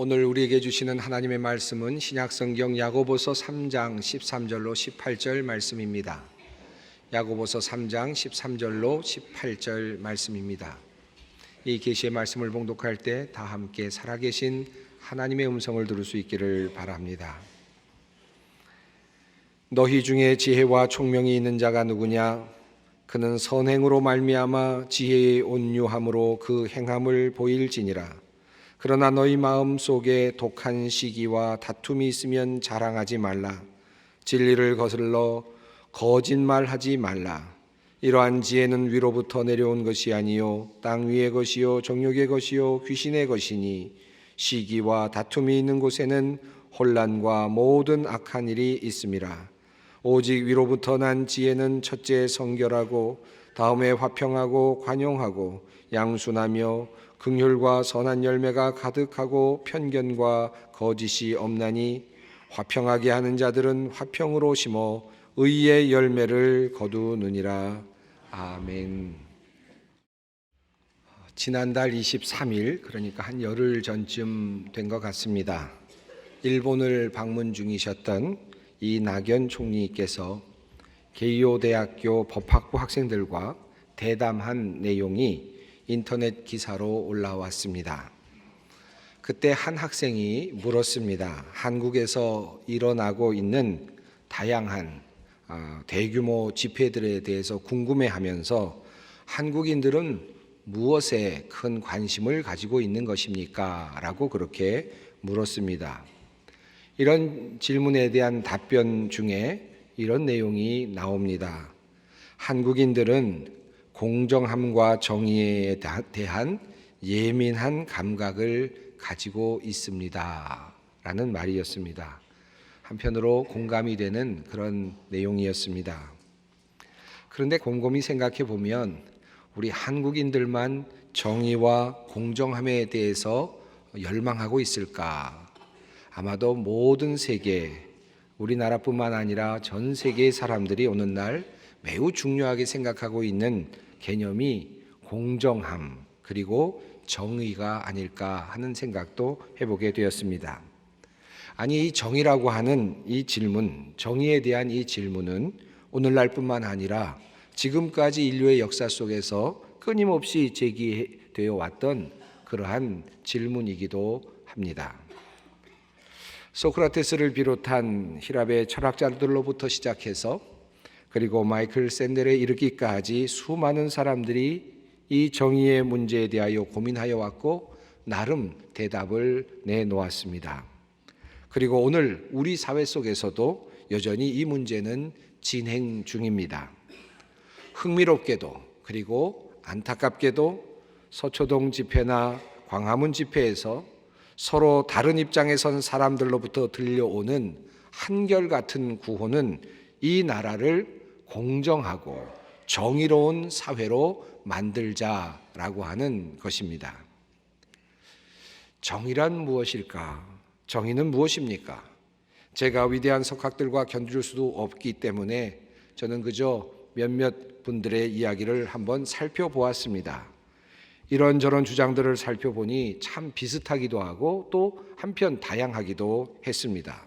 오늘 우리에게 주시는 하나님의 말씀은 신약성경 야고보서 3장 13절로 18절 말씀입니다. 야고보서 3장 13절로 18절 말씀입니다. 이 계시의 말씀을 봉독할 때 다 함께 살아계신 하나님의 음성을 들을 수 있기를 바랍니다. 너희 중에 지혜와 총명이 있는 자가 누구냐? 그는 선행으로 말미암아 지혜의 온유함으로 그 행함을 보일지니라. 그러나 너희 마음 속에 독한 시기와 다툼이 있으면 자랑하지 말라. 진리를 거슬러 거짓말하지 말라. 이러한 지혜는 위로부터 내려온 것이 아니요 땅 위의 것이요 정욕의 것이요 귀신의 것이니 시기와 다툼이 있는 곳에는 혼란과 모든 악한 일이 있음이라. 오직 위로부터 난 지혜는 첫째 성결하고 다음에 화평하고 관용하고 양순하며 긍휼과 선한 열매가 가득하고 편견과 거짓이 없나니 화평하게 하는 자들은 화평으로 심어 의의 열매를 거두느니라. 아멘. 지난달 23일, 그러니까 한 열흘 전쯤 된 것 같습니다. 일본을 방문 중이셨던 이 낙연 총리께서 게이오 대학교 법학부 학생들과 대담한 내용이 인터넷 기사로 올라왔습니다. 그때 한 학생이 물었습니다. 한국에서 일어나고 있는 다양한 대규모 집회들에 대해서 궁금해하면서 한국인들은 무엇에 큰 관심을 가지고 있는 것입니까? 라고 그렇게 물었습니다. 이런 질문에 대한 답변 중에 이런 내용이 나옵니다. 한국인들은 공정함과 정의에 대한 예민한 감각을 가지고 있습니다. 라는 말이었습니다. 한편으로 공감이 되는 그런 내용이었습니다. 그런데 곰곰이 생각해 보면 우리 한국인들만 정의와 공정함에 대해서 열망하고 있을까? 아마도 모든 세계, 우리나라뿐만 아니라 전 세계의 사람들이 오늘날 매우 중요하게 생각하고 있는 개념이 공정함 그리고 정의가 아닐까 하는 생각도 해보게 되었습니다. 아니, 이 정의라고 하는 이 질문, 정의에 대한 이 질문은 오늘날뿐만 아니라 지금까지 인류의 역사 속에서 끊임없이 제기되어 왔던 그러한 질문이기도 합니다. 소크라테스를 비롯한 힐랍의 철학자들로부터 시작해서 그리고 마이클 샌델에 이르기까지 수많은 사람들이 이 정의의 문제에 대하여 고민하여 왔고 나름 대답을 내놓았습니다. 그리고 오늘 우리 사회 속에서도 여전히 이 문제는 진행 중입니다. 흥미롭게도 그리고 안타깝게도 서초동 집회나 광화문 집회에서 서로 다른 입장에 선 사람들로부터 들려오는 한결같은 구호는 이 나라를 공정하고 정의로운 사회로 만들자라고 하는 것입니다. 정의란 무엇일까? 정의는 무엇입니까? 제가 위대한 석학들과 견줄 수도 없기 때문에 저는 그저 몇몇 분들의 이야기를 한번 살펴보았습니다. 이런저런 주장들을 살펴보니 참 비슷하기도 하고 또 한편 다양하기도 했습니다.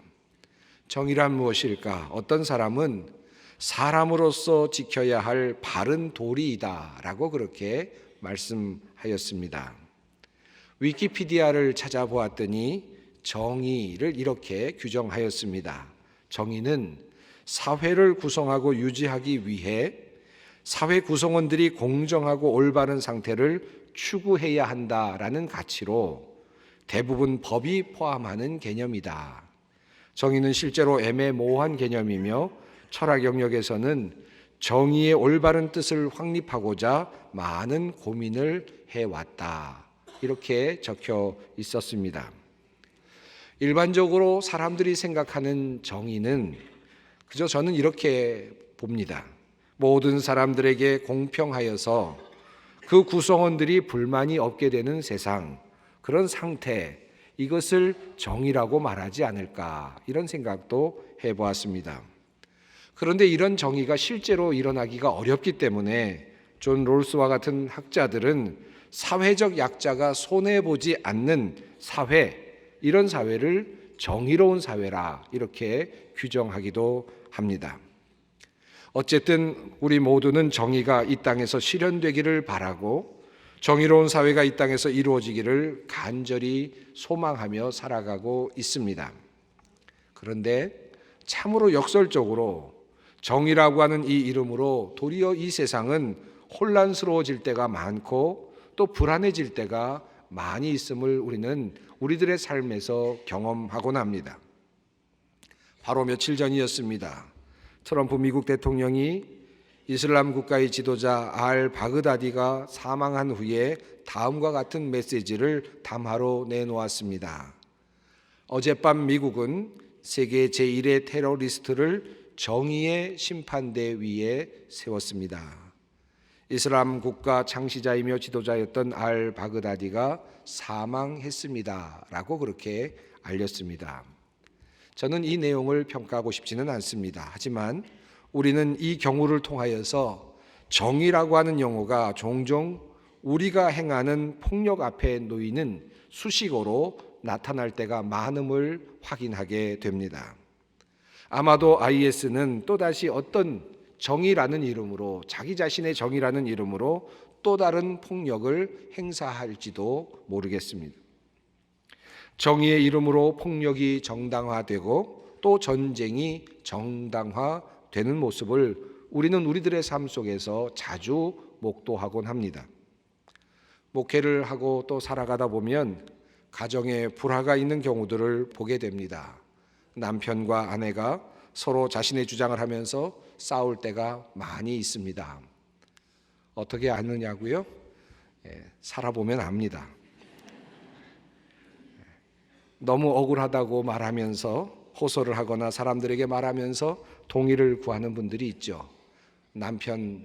정의란 무엇일까? 어떤 사람은 사람으로서 지켜야 할 바른 도리이다라고 그렇게 말씀하였습니다. 위키피디아를 찾아보았더니 정의를 이렇게 규정하였습니다. 정의는 사회를 구성하고 유지하기 위해 사회 구성원들이 공정하고 올바른 상태를 추구해야 한다라는 가치로 대부분 법이 포함하는 개념이다. 정의는 실제로 애매모호한 개념이며 철학 영역에서는 정의의 올바른 뜻을 확립하고자 많은 고민을 해왔다. 이렇게 적혀 있었습니다. 일반적으로 사람들이 생각하는 정의는 그저 저는 이렇게 봅니다. 모든 사람들에게 공평하여서 그 구성원들이 불만이 없게 되는 세상, 그런 상태, 이것을 정의라고 말하지 않을까 이런 생각도 해보았습니다. 그런데 이런 정의가 실제로 일어나기가 어렵기 때문에 존 롤스와 같은 학자들은 사회적 약자가 손해보지 않는 사회, 이런 사회를 정의로운 사회라 이렇게 규정하기도 합니다. 어쨌든 우리 모두는 정의가 이 땅에서 실현되기를 바라고 정의로운 사회가 이 땅에서 이루어지기를 간절히 소망하며 살아가고 있습니다. 그런데 참으로 역설적으로 정의라고 하는 이 이름으로 도리어 이 세상은 혼란스러워질 때가 많고 또 불안해질 때가 많이 있음을 우리는 우리들의 삶에서 경험하곤 합니다. 바로 며칠 전이었습니다. 트럼프 미국 대통령이 이슬람 국가의 지도자 알 바그다디가 사망한 후에 다음과 같은 메시지를 담화로 내놓았습니다. 어젯밤 미국은 세계 제1의 테러리스트를 정의의 심판대 위에 세웠습니다. 이슬람 국가 창시자이며 지도자였던 알 바그다디가 사망했습니다. 라고 그렇게 알렸습니다. 저는 이 내용을 평가하고 싶지는 않습니다. 하지만 우리는 이 경우를 통하여서 정의라고 하는 용어가 종종 우리가 행하는 폭력 앞에 놓이는 수식어로 나타날 때가 많음을 확인하게 됩니다. 아마도 IS는 또다시 어떤 정의라는 이름으로, 자기 자신의 정의라는 이름으로 또 다른 폭력을 행사할지도 모르겠습니다. 정의의 이름으로 폭력이 정당화되고 또 전쟁이 정당화되는 모습을 우리는 우리들의 삶 속에서 자주 목도하곤 합니다. 목회를 하고 또 살아가다 보면 가정에 불화가 있는 경우들을 보게 됩니다. 남편과 아내가 서로 자신의 주장을 하면서 싸울 때가 많이 있습니다. 어떻게 아느냐고요? 살아보면 압니다. 너무 억울하다고 말하면서 호소를 하거나 사람들에게 말하면서 동의를 구하는 분들이 있죠. 남편,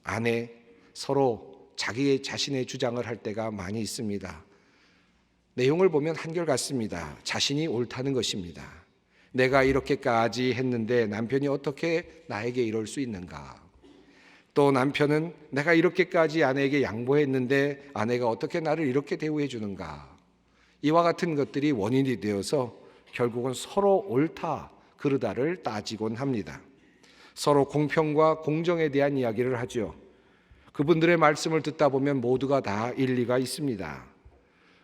아내 서로 자기 자신의 주장을 할 때가 많이 있습니다. 내용을 보면 한결같습니다. 자신이 옳다는 것입니다. 내가 이렇게까지 했는데 남편이 어떻게 나에게 이럴 수 있는가? 또 남편은 내가 이렇게까지 아내에게 양보했는데 아내가 어떻게 나를 이렇게 대우해 주는가? 이와 같은 것들이 원인이 되어서 결국은 서로 옳다, 그르다를 따지곤 합니다. 서로 공평과 공정에 대한 이야기를 하죠. 그분들의 말씀을 듣다 보면 모두가 다 일리가 있습니다.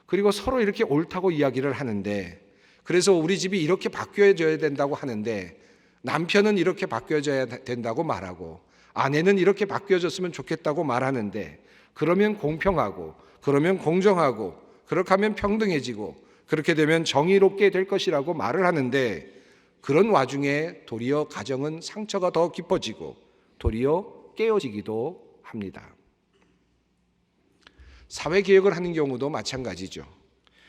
그리고 서로 이렇게 옳다고 이야기를 하는데, 그래서 우리 집이 이렇게 바뀌어져야 된다고 하는데 남편은 이렇게 바뀌어져야 된다고 말하고 아내는 이렇게 바뀌어졌으면 좋겠다고 말하는데, 그러면 공평하고 그러면 공정하고 그렇게 하면 평등해지고 그렇게 되면 정의롭게 될 것이라고 말을 하는데, 그런 와중에 도리어 가정은 상처가 더 깊어지고 도리어 깨어지기도 합니다. 사회개혁을 하는 경우도 마찬가지죠.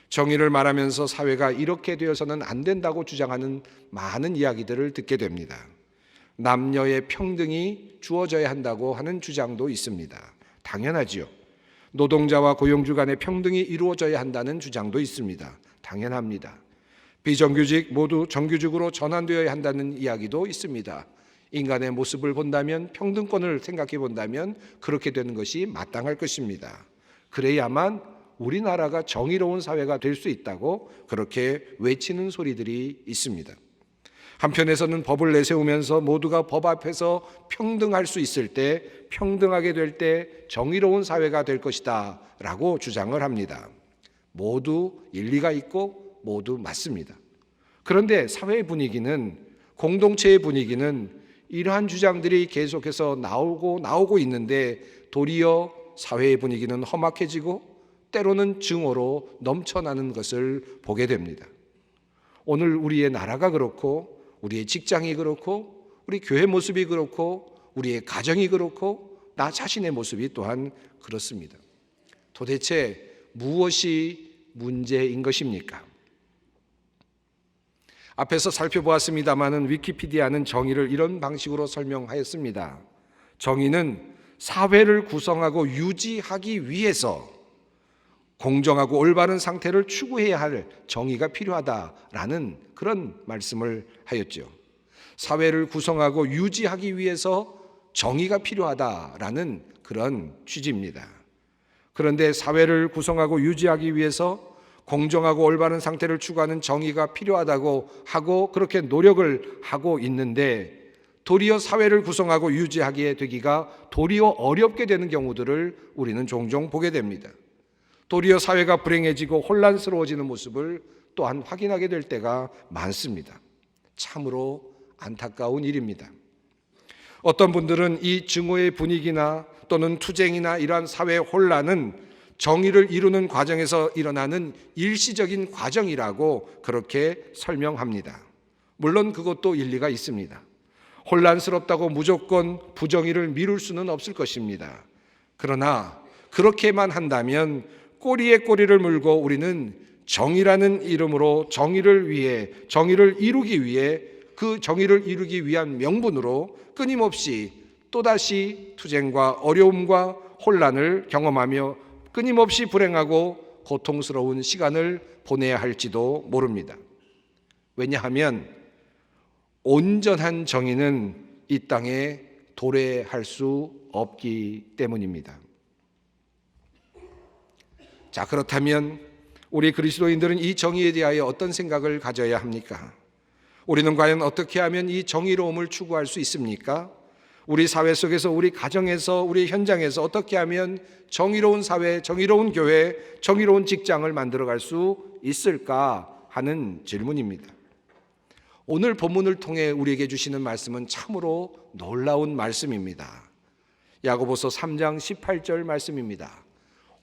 정의를 말하면서 사회가 이렇게 되어서는 안 된다고 주장하는 많은 이야기들을 듣게 됩니다. 남녀의 평등이 주어져야 한다고 하는 주장도 있습니다. 당연하지요. 노동자와 고용주 간의 평등이 이루어져야 한다는 주장도 있습니다. 당연합니다. 비정규직 모두 정규직으로 전환되어야 한다는 이야기도 있습니다. 인간의 모습을 본다면, 평등권을 생각해 본다면 그렇게 되는 것이 마땅할 것입니다. 그래야만 우리나라가 정의로운 사회가 될 수 있다고 그렇게 외치는 소리들이 있습니다. 한편에서는 법을 내세우면서 모두가 법 앞에서 평등할 수 있을 때, 평등하게 될 때 정의로운 사회가 될 것이다 라고 주장을 합니다. 모두 일리가 있고 모두 맞습니다. 그런데 사회의 분위기는, 공동체의 분위기는 이러한 주장들이 계속해서 나오고 있는데 도리어 사회의 분위기는 험악해지고 때로는 증오로 넘쳐나는 것을 보게 됩니다. 오늘 우리의 나라가 그렇고 우리의 직장이 그렇고 우리 교회 모습이 그렇고 우리의 가정이 그렇고 나 자신의 모습이 또한 그렇습니다. 도대체 무엇이 문제인 것입니까? 앞에서 살펴보았습니다마는 위키피디아는 정의를 이런 방식으로 설명하였습니다. 정의는 사회를 구성하고 유지하기 위해서 공정하고 올바른 상태를 추구해야 할 정의가 필요하다라는 그런 말씀을 하였죠. 사회를 구성하고 유지하기 위해서 정의가 필요하다라는 그런 취지입니다. 그런데 사회를 구성하고 유지하기 위해서 공정하고 올바른 상태를 추구하는 정의가 필요하다고 하고 그렇게 노력을 하고 있는데 도리어 사회를 구성하고 유지하게 되기가 도리어 어렵게 되는 경우들을 우리는 종종 보게 됩니다. 도리어 사회가 불행해지고 혼란스러워지는 모습을 또한 확인하게 될 때가 많습니다. 참으로 안타까운 일입니다. 어떤 분들은 이 증오의 분위기나 또는 투쟁이나 이러한 사회 혼란은 정의를 이루는 과정에서 일어나는 일시적인 과정이라고 그렇게 설명합니다. 물론 그것도 일리가 있습니다. 혼란스럽다고 무조건 부정의를 미룰 수는 없을 것입니다. 그러나 그렇게만 한다면 꼬리에 꼬리를 물고 우리는 정의라는 이름으로 정의를 이루기 위해 그 정의를 이루기 위한 명분으로 끊임없이 또다시 투쟁과 어려움과 혼란을 경험하며 끊임없이 불행하고 고통스러운 시간을 보내야 할지도 모릅니다. 왜냐하면 온전한 정의는 이 땅에 도래할 수 없기 때문입니다. 자, 그렇다면 우리 그리스도인들은 이 정의에 대하여 어떤 생각을 가져야 합니까? 우리는 과연 어떻게 하면 이 정의로움을 추구할 수 있습니까? 우리 사회 속에서, 우리 가정에서, 우리 현장에서 어떻게 하면 정의로운 사회, 정의로운 교회, 정의로운 직장을 만들어갈 수 있을까 하는 질문입니다. 오늘 본문을 통해 우리에게 주시는 말씀은 참으로 놀라운 말씀입니다. 야고보서 3장 18절 말씀입니다.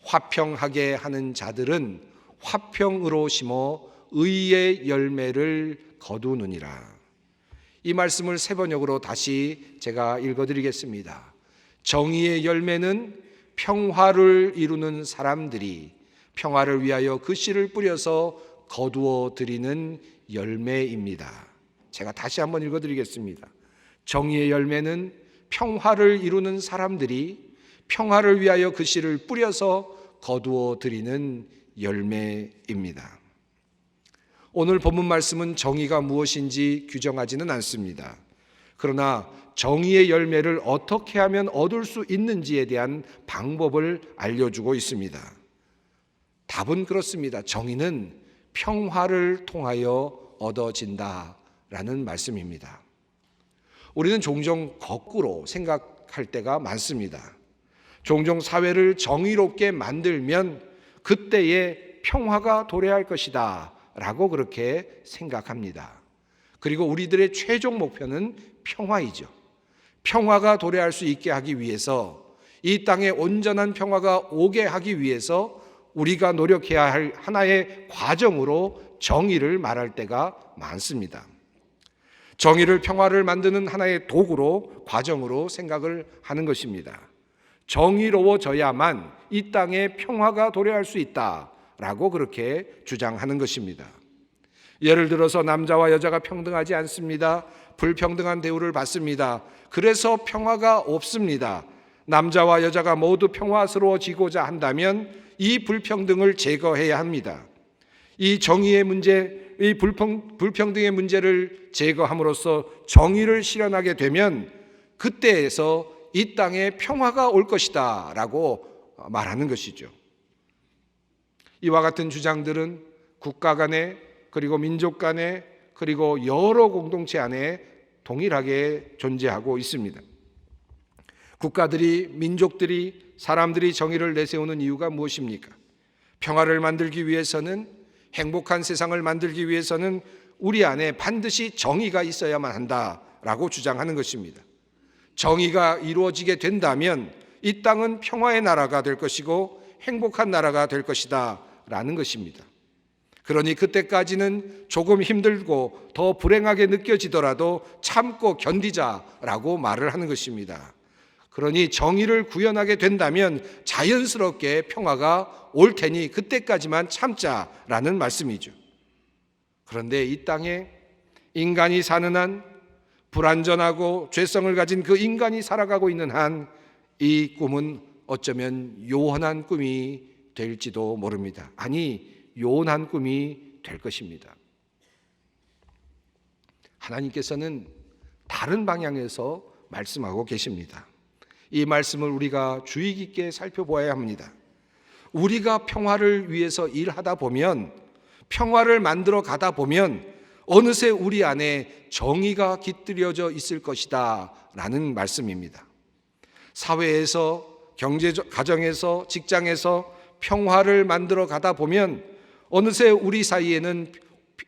화평하게 하는 자들은 화평으로 심어 의의 열매를 거두느니라. 이 말씀을 세 번역으로 다시 제가 읽어드리겠습니다. 정의의 열매는 평화를 이루는 사람들이 평화를 위하여 그 씨를 뿌려서 거두어 드리는 열매입니다. 제가 다시 한번 읽어드리겠습니다. 정의의 열매는 평화를 이루는 사람들이 평화를 위하여 그 씨를 뿌려서 거두어 드리는 열매입니다. 오늘 본문 말씀은 정의가 무엇인지 규정하지는 않습니다. 그러나 정의의 열매를 어떻게 하면 얻을 수 있는지에 대한 방법을 알려주고 있습니다. 답은 그렇습니다. 정의는 평화를 통하여 얻어진다라는 말씀입니다. 우리는 종종 거꾸로 생각할 때가 많습니다. 종종 사회를 정의롭게 만들면 그때에 평화가 도래할 것이다 라고 그렇게 생각합니다. 그리고 우리들의 최종 목표는 평화이죠. 평화가 도래할 수 있게 하기 위해서, 이 땅에 온전한 평화가 오게 하기 위해서 우리가 노력해야 할 하나의 과정으로 정의를 말할 때가 많습니다. 정의를 평화를 만드는 하나의 도구로, 과정으로 생각을 하는 것입니다. 정의로워져야만 이 땅에 평화가 도래할 수 있다라고 그렇게 주장하는 것입니다. 예를 들어서 남자와 여자가 평등하지 않습니다. 불평등한 대우를 받습니다. 그래서 평화가 없습니다. 남자와 여자가 모두 평화스러워지고자 한다면 이 불평등을 제거해야 합니다. 이 정의의 문제, 이 불평등의 문제를 제거함으로써 정의를 실현하게 되면 그때에서 이 땅에 평화가 올 것이다 라고 말하는 것이죠. 이와 같은 주장들은 국가 간에, 그리고 민족 간에, 그리고 여러 공동체 안에 동일하게 존재하고 있습니다. 국가들이, 민족들이, 사람들이 정의를 내세우는 이유가 무엇입니까? 평화를 만들기 위해서는, 행복한 세상을 만들기 위해서는 우리 안에 반드시 정의가 있어야만 한다라고 주장하는 것입니다. 정의가 이루어지게 된다면 이 땅은 평화의 나라가 될 것이고 행복한 나라가 될 것이다 라는 것입니다. 그러니 그때까지는 조금 힘들고 더 불행하게 느껴지더라도 참고 견디자라고 말을 하는 것입니다. 그러니 정의를 구현하게 된다면 자연스럽게 평화가 올 테니 그때까지만 참자라는 말씀이죠. 그런데 이 땅에 인간이 사는 한, 불완전하고 죄성을 가진 그 인간이 살아가고 있는 한, 이 꿈은 어쩌면 요원한 꿈이 될지도 모릅니다. 아니, 요원한 꿈이 될 것입니다. 하나님께서는 다른 방향에서 말씀하고 계십니다. 이 말씀을 우리가 주의 깊게 살펴보아야 합니다. 우리가 평화를 위해서 일하다 보면, 평화를 만들어 가다 보면 어느새 우리 안에 정의가 깃들여져 있을 것이다 라는 말씀입니다. 사회에서, 가정에서, 직장에서 평화를 만들어 가다 보면 어느새 우리 사이에는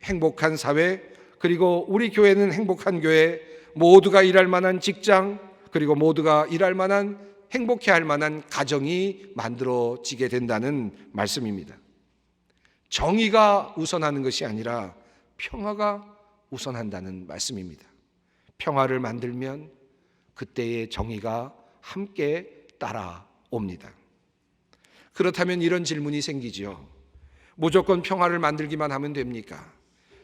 행복한 사회, 그리고 우리 교회는 행복한 교회, 모두가 일할 만한 직장, 그리고 모두가 일할 만한, 행복해할 만한 가정이 만들어지게 된다는 말씀입니다. 정의가 우선하는 것이 아니라 평화가 우선한다는 말씀입니다. 평화를 만들면 그때의 정의가 함께 따라옵니다. 그렇다면 이런 질문이 생기죠. 무조건 평화를 만들기만 하면 됩니까?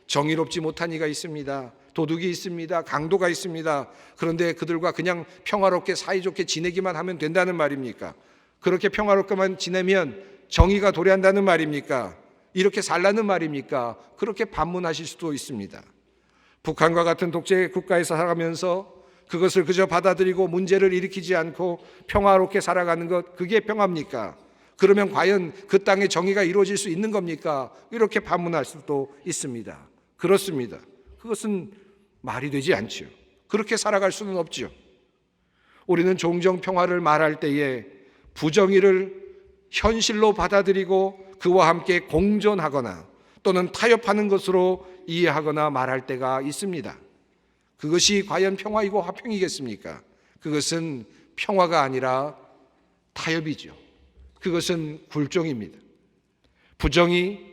정의롭지 못한 이가 있습니다. 도둑이 있습니다. 강도가 있습니다. 그런데 그들과 그냥 평화롭게 사이좋게 지내기만 하면 된다는 말입니까? 그렇게 평화롭게만 지내면 정의가 도래한다는 말입니까? 이렇게 살라는 말입니까? 그렇게 반문하실 수도 있습니다. 북한과 같은 독재 국가에서 살아가면서 그것을 그저 받아들이고 문제를 일으키지 않고 평화롭게 살아가는 것, 그게 평화입니까? 그러면 과연 그 땅에 정의가 이루어질 수 있는 겁니까? 이렇게 반문할 수도 있습니다. 그렇습니다. 그것은 말이 되지 않죠. 그렇게 살아갈 수는 없죠. 우리는 종종 평화를 말할 때에 부정의를 현실로 받아들이고 그와 함께 공존하거나 또는 타협하는 것으로 이해하거나 말할 때가 있습니다. 그것이 과연 평화이고 화평이겠습니까? 그것은 평화가 아니라 타협이죠. 그것은 굴종입니다. 부정의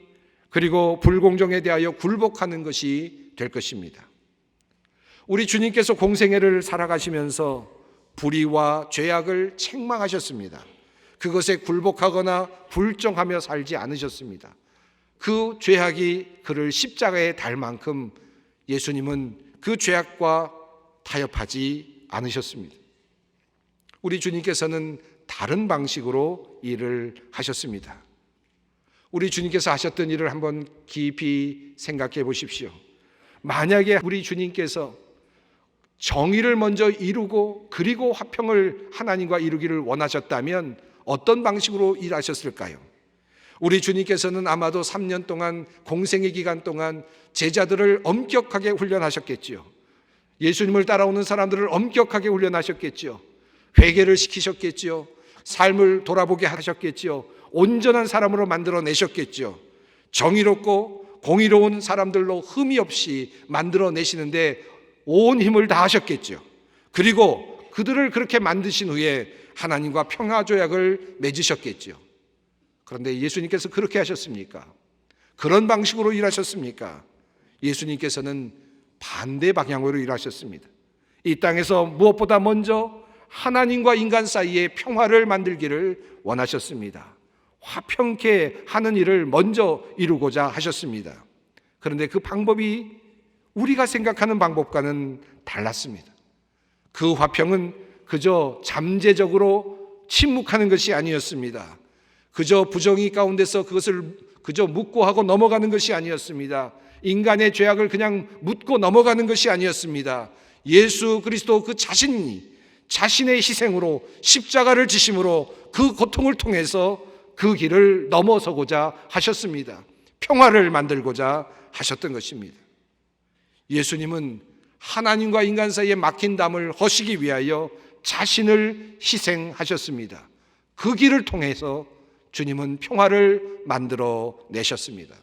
그리고 불공정에 대하여 굴복하는 것이 될 것입니다. 우리 주님께서 공생애를 살아가시면서 불의와 죄악을 책망하셨습니다. 그것에 굴복하거나 불정하며 살지 않으셨습니다. 그 죄악이 그를 십자가에 달 만큼 예수님은 그 죄악과 타협하지 않으셨습니다. 우리 주님께서는 다른 방식으로 일을 하셨습니다. 우리 주님께서 하셨던 일을 한번 깊이 생각해 보십시오. 만약에 우리 주님께서 정의를 먼저 이루고 그리고 화평을 하나님과 이루기를 원하셨다면 어떤 방식으로 일하셨을까요? 우리 주님께서는 아마도 3년 동안 공생의 기간 동안 제자들을 엄격하게 훈련하셨겠지요. 예수님을 따라오는 사람들을 엄격하게 훈련하셨겠지요. 회개를 시키셨겠지요. 삶을 돌아보게 하셨겠지요. 온전한 사람으로 만들어내셨겠지요. 정의롭고 공의로운 사람들로 흠이 없이 만들어내시는데 온 힘을 다하셨겠죠. 그리고 그들을 그렇게 만드신 후에 하나님과 평화조약을 맺으셨겠죠. 그런데 예수님께서 그렇게 하셨습니까? 그런 방식으로 일하셨습니까? 예수님께서는 반대 방향으로 일하셨습니다. 이 땅에서 무엇보다 먼저 하나님과 인간 사이에 평화를 만들기를 원하셨습니다. 화평케 하는 일을 먼저 이루고자 하셨습니다. 그런데 그 방법이 우리가 생각하는 방법과는 달랐습니다. 그 화평은 그저 잠재적으로 침묵하는 것이 아니었습니다. 그저 부정의 가운데서 그것을 그저 묻고 하고 넘어가는 것이 아니었습니다. 인간의 죄악을 그냥 묻고 넘어가는 것이 아니었습니다. 예수 그리스도 그 자신이 자신의 희생으로 십자가를 지심으로 그 고통을 통해서 그 길을 넘어서고자 하셨습니다. 평화를 만들고자 하셨던 것입니다. 예수님은 하나님과 인간 사이에 막힌 담을 허시기 위하여 자신을 희생하셨습니다. 그 길을 통해서 주님은 평화를 만들어 내셨습니다.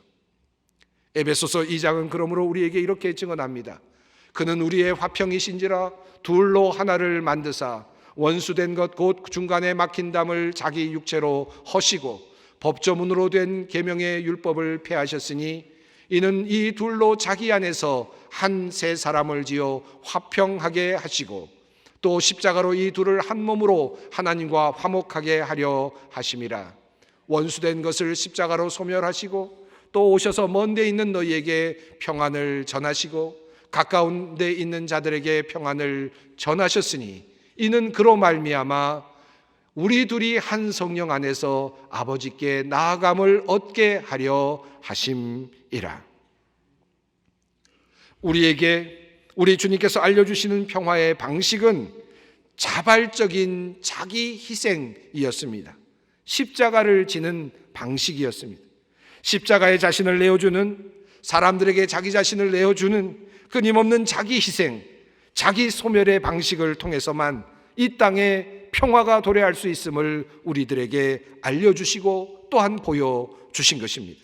에베소서 2장은 그러므로 우리에게 이렇게 증언합니다. 그는 우리의 화평이신지라 둘로 하나를 만드사 원수된 것 곧 중간에 막힌 담을 자기 육체로 허시고 법조문으로 된 계명의 율법을 폐하셨으니 이는 이 둘로 자기 안에서 한 새 사람을 지어 화평하게 하시고 또 십자가로 이 둘을 한 몸으로 하나님과 화목하게 하려 하심이라. 원수된 것을 십자가로 소멸하시고 또 오셔서 먼 데 있는 너희에게 평안을 전하시고 가까운 데 있는 자들에게 평안을 전하셨으니 이는 그로 말미암아 우리 둘이 한 성령 안에서 아버지께 나아감을 얻게 하려 하심이라. 우리에게 우리 주님께서 알려주시는 평화의 방식은 자발적인 자기 희생이었습니다. 십자가를 지는 방식이었습니다. 십자가에 자신을 내어주는, 사람들에게 자기 자신을 내어주는 끊임없는 자기 희생, 자기 소멸의 방식을 통해서만 이 땅에 평화가 도래할 수 있음을 우리들에게 알려주시고 또한 보여주신 것입니다.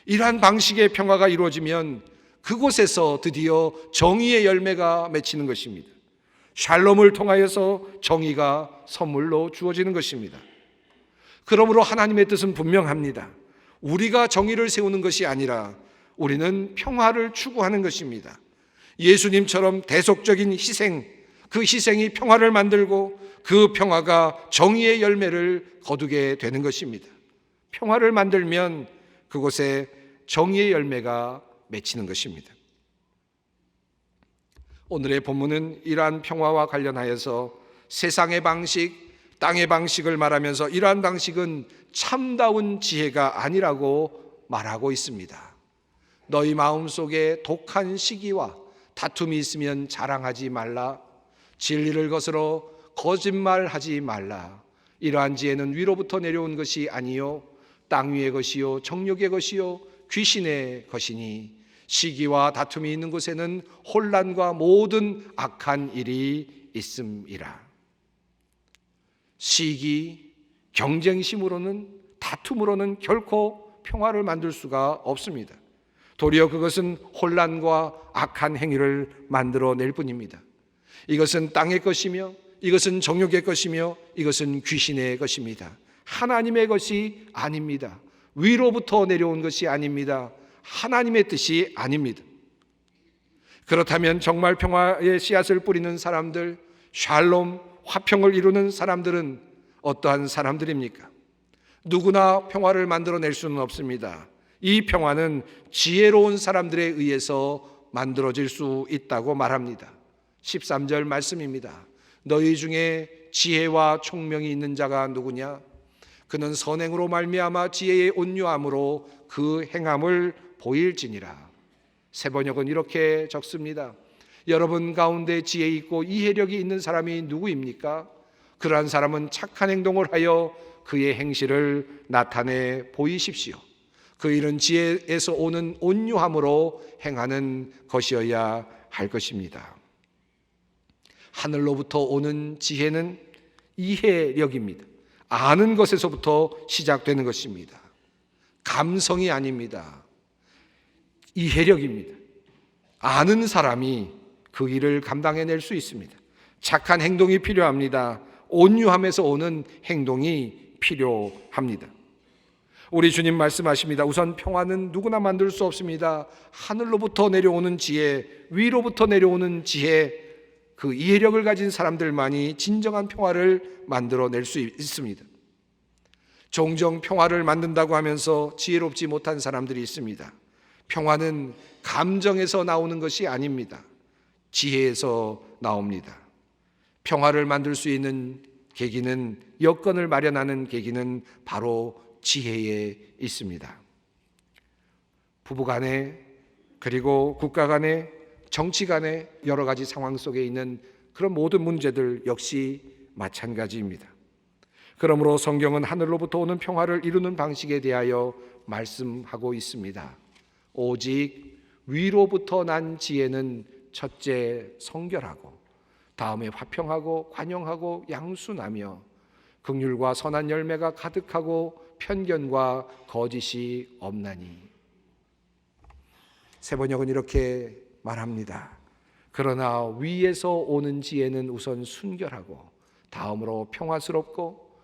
이러한 방식의 평화가 이루어지면 그곳에서 드디어 정의의 열매가 맺히는 것입니다. 샬롬을 통하여서 정의가 선물로 주어지는 것입니다. 그러므로 하나님의 뜻은 분명합니다. 우리가 정의를 세우는 것이 아니라 우리는 평화를 추구하는 것입니다. 예수님처럼 대속적인 희생, 그 희생이 평화를 만들고 그 평화가 정의의 열매를 거두게 되는 것입니다. 평화를 만들면 그곳에 정의의 열매가 맺히는 것입니다. 오늘의 본문은 이러한 평화와 관련하여서 세상의 방식, 땅의 방식을 말하면서 이러한 방식은 참다운 지혜가 아니라고 말하고 있습니다. 너희 마음속에 독한 시기와 다툼이 있으면 자랑하지 말라. 진리를 거스러 거짓말하지 말라. 이러한 지혜는 위로부터 내려온 것이 아니요 땅 위의 것이요 정욕의 것이요 귀신의 것이니 시기와 다툼이 있는 곳에는 혼란과 모든 악한 일이 있음이라. 시기, 경쟁심으로는, 다툼으로는 결코 평화를 만들 수가 없습니다. 도리어 그것은 혼란과 악한 행위를 만들어낼 뿐입니다. 이것은 땅의 것이며, 이것은 정욕의 것이며, 이것은 귀신의 것입니다. 하나님의 것이 아닙니다. 위로부터 내려온 것이 아닙니다. 하나님의 뜻이 아닙니다. 그렇다면 정말 평화의 씨앗을 뿌리는 사람들, 샬롬, 화평을 이루는 사람들은 어떠한 사람들입니까? 누구나 평화를 만들어낼 수는 없습니다. 이 평화는 지혜로운 사람들에 의해서 만들어질 수 있다고 말합니다. 13절 말씀입니다. 너희 중에 지혜와 총명이 있는 자가 누구냐? 그는 선행으로 말미암아 지혜의 온유함으로 그 행함을 보일지니라. 세번역은 이렇게 적습니다. 여러분 가운데 지혜 있고 이해력이 있는 사람이 누구입니까? 그러한 사람은 착한 행동을 하여 그의 행실을 나타내 보이십시오. 그 일은 지혜에서 오는 온유함으로 행하는 것이어야 할 것입니다. 하늘로부터 오는 지혜는 이해력입니다. 아는 것에서부터 시작되는 것입니다. 감성이 아닙니다. 이해력입니다. 아는 사람이 그 일을 감당해낼 수 있습니다. 착한 행동이 필요합니다. 온유함에서 오는 행동이 필요합니다. 우리 주님 말씀하십니다. 우선 평화는 누구나 만들 수 없습니다. 하늘로부터 내려오는 지혜, 위로부터 내려오는 지혜, 그 이해력을 가진 사람들만이 진정한 평화를 만들어낼 수 있습니다. 종종 평화를 만든다고 하면서 지혜롭지 못한 사람들이 있습니다. 평화는 감정에서 나오는 것이 아닙니다. 지혜에서 나옵니다. 평화를 만들 수 있는 계기는, 여건을 마련하는 계기는 바로 지혜에 있습니다. 부부 간에, 그리고 국가 간에, 정치 간에 여러 가지 상황 속에 있는 그런 모든 문제들 역시 마찬가지입니다. 그러므로 성경은 하늘로부터 오는 평화를 이루는 방식에 대하여 말씀하고 있습니다. 오직 위로부터 난 지혜는 첫째 성결하고, 다음에 화평하고 관용하고 양순하며 긍휼과 선한 열매가 가득하고 편견과 거짓이 없나니. 세번역은 이렇게 말합니다. 그러나 위에서 오는 지혜는 우선 순결하고, 다음으로 평화스럽고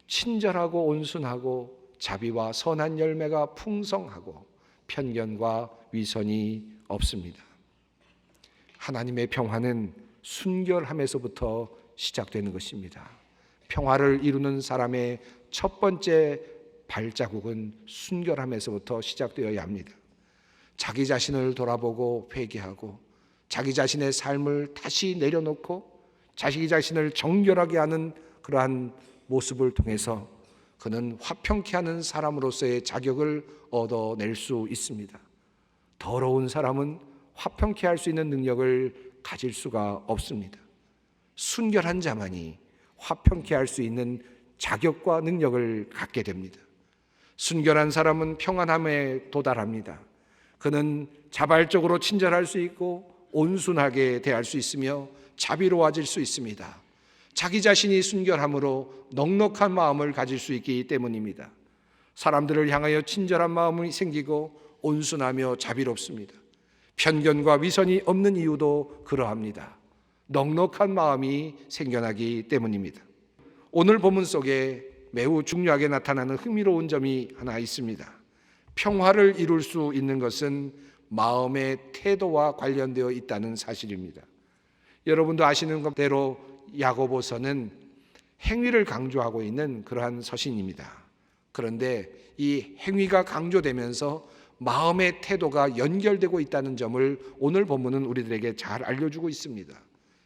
친절하고 온순하고 자비와 선한 열매가 풍성하고 편견과 위선이 없습니다. 하나님의 평화는 순결함에서부터 시작되는 것입니다. 평화를 이루는 사람의 첫 번째 발자국은 순결함에서부터 시작되어야 합니다. 자기 자신을 돌아보고 회개하고 자기 자신의 삶을 다시 내려놓고 자기 자신을 정결하게 하는 그러한 모습을 통해서 그는 화평케 하는 사람으로서의 자격을 얻어낼 수 있습니다. 더러운 사람은 화평케 할 수 있는 능력을 가질 수가 없습니다. 순결한 자만이 화평케 할 수 있는 자격과 능력을 갖게 됩니다. 순결한 사람은 평안함에 도달합니다. 그는 자발적으로 친절할 수 있고 온순하게 대할 수 있으며 자비로워질 수 있습니다. 자기 자신이 순결함으로 넉넉한 마음을 가질 수 있기 때문입니다. 사람들을 향하여 친절한 마음이 생기고 온순하며 자비롭습니다. 편견과 위선이 없는 이유도 그러합니다. 넉넉한 마음이 생겨나기 때문입니다. 오늘 본문 속에 매우 중요하게 나타나는 흥미로운 점이 하나 있습니다. 평화를 이룰 수 있는 것은 마음의 태도와 관련되어 있다는 사실입니다. 여러분도 아시는 것대로 야고보서는 행위를 강조하고 있는 그러한 서신입니다. 그런데 이 행위가 강조되면서 마음의 태도가 연결되고 있다는 점을 오늘 본문은 우리들에게 잘 알려주고 있습니다.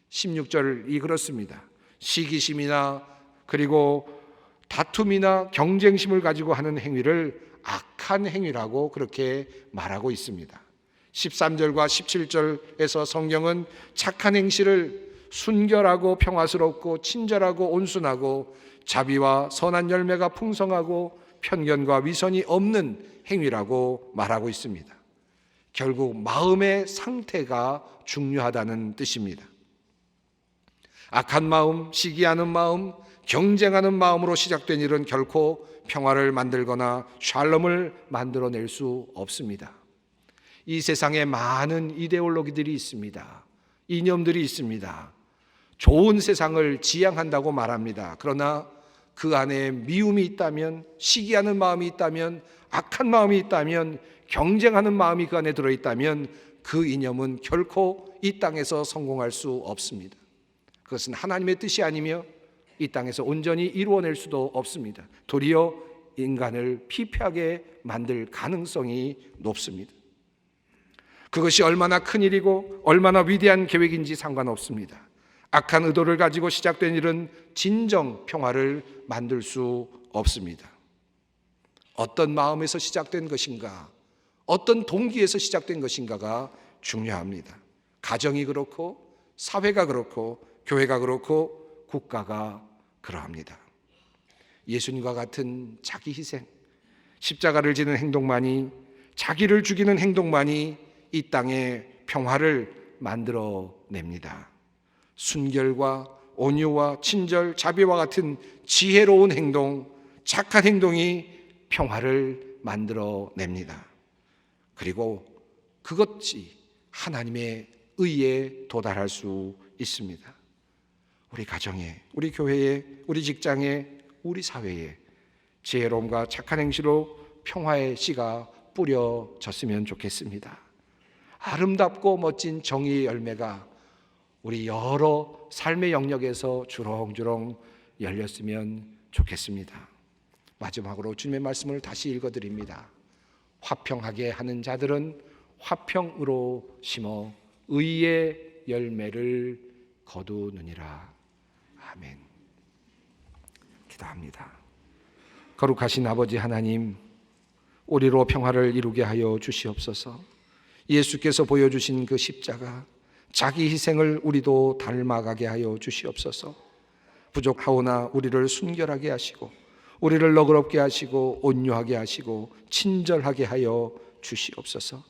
16절이 그렇습니다. 시기심이나 그리고 다툼이나 경쟁심을 가지고 하는 행위를 악한 행위라고 그렇게 말하고 있습니다. 13절과 17절에서 성경은 착한 행실을 순결하고 평화스럽고 친절하고 온순하고 자비와 선한 열매가 풍성하고 편견과 위선이 없는 행위라고 말하고 있습니다. 결국 마음의 상태가 중요하다는 뜻입니다. 악한 마음, 시기하는 마음, 경쟁하는 마음으로 시작된 일은 결코 평화를 만들거나 샬롬을 만들어낼 수 없습니다. 이 세상에 많은 이데올로기들이 있습니다. 이념들이 있습니다. 좋은 세상을 지향한다고 말합니다. 그러나 그 안에 미움이 있다면, 시기하는 마음이 있다면, 악한 마음이 있다면, 경쟁하는 마음이 그 안에 들어있다면 그 이념은 결코 이 땅에서 성공할 수 없습니다. 그것은 하나님의 뜻이 아니며 이 땅에서 온전히 이루어낼 수도 없습니다. 도리어 인간을 피폐하게 만들 가능성이 높습니다. 그것이 얼마나 큰 일이고 얼마나 위대한 계획인지 상관없습니다. 악한 의도를 가지고 시작된 일은 진정 평화를 만들 수 없습니다. 어떤 마음에서 시작된 것인가, 어떤 동기에서 시작된 것인가가 중요합니다. 가정이 그렇고 사회가 그렇고 교회가 그렇고 국가가 그러합니다. 예수님과 같은 자기 희생, 십자가를 지는 행동만이, 자기를 죽이는 행동만이 이 땅에 평화를 만들어냅니다. 순결과 온유와 친절, 자비와 같은 지혜로운 행동, 착한 행동이 평화를 만들어냅니다. 그리고 그것이 하나님의 의에 도달할 수 있습니다. 우리 가정에, 우리 교회에, 우리 직장에, 우리 사회에 지혜로움과 착한 행실로 평화의 씨가 뿌려졌으면 좋겠습니다. 아름답고 멋진 정의의 열매가 우리 여러 삶의 영역에서 주렁주렁 열렸으면 좋겠습니다. 마지막으로 주님의 말씀을 다시 읽어드립니다. 화평하게 하는 자들은 화평으로 심어 의의 열매를 거두느니라. 아멘. 기도합니다. 거룩하신 아버지 하나님, 우리로 평화를 이루게 하여 주시옵소서. 예수께서 보여주신 그 십자가, 자기 희생을 우리도 닮아가게 하여 주시옵소서. 부족하오나 우리를 순결하게 하시고 우리를 너그럽게 하시고 온유하게 하시고 친절하게 하여 주시옵소서.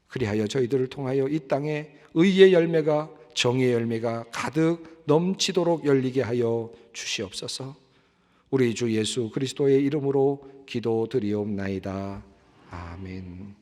그리하여 저희들을 통하여 이 땅에 의의 열매가, 정의의 열매가 가득 넘치도록 열리게 하여 주시옵소서. 우리 주 예수 그리스도의 이름으로 기도드리옵나이다. 아멘.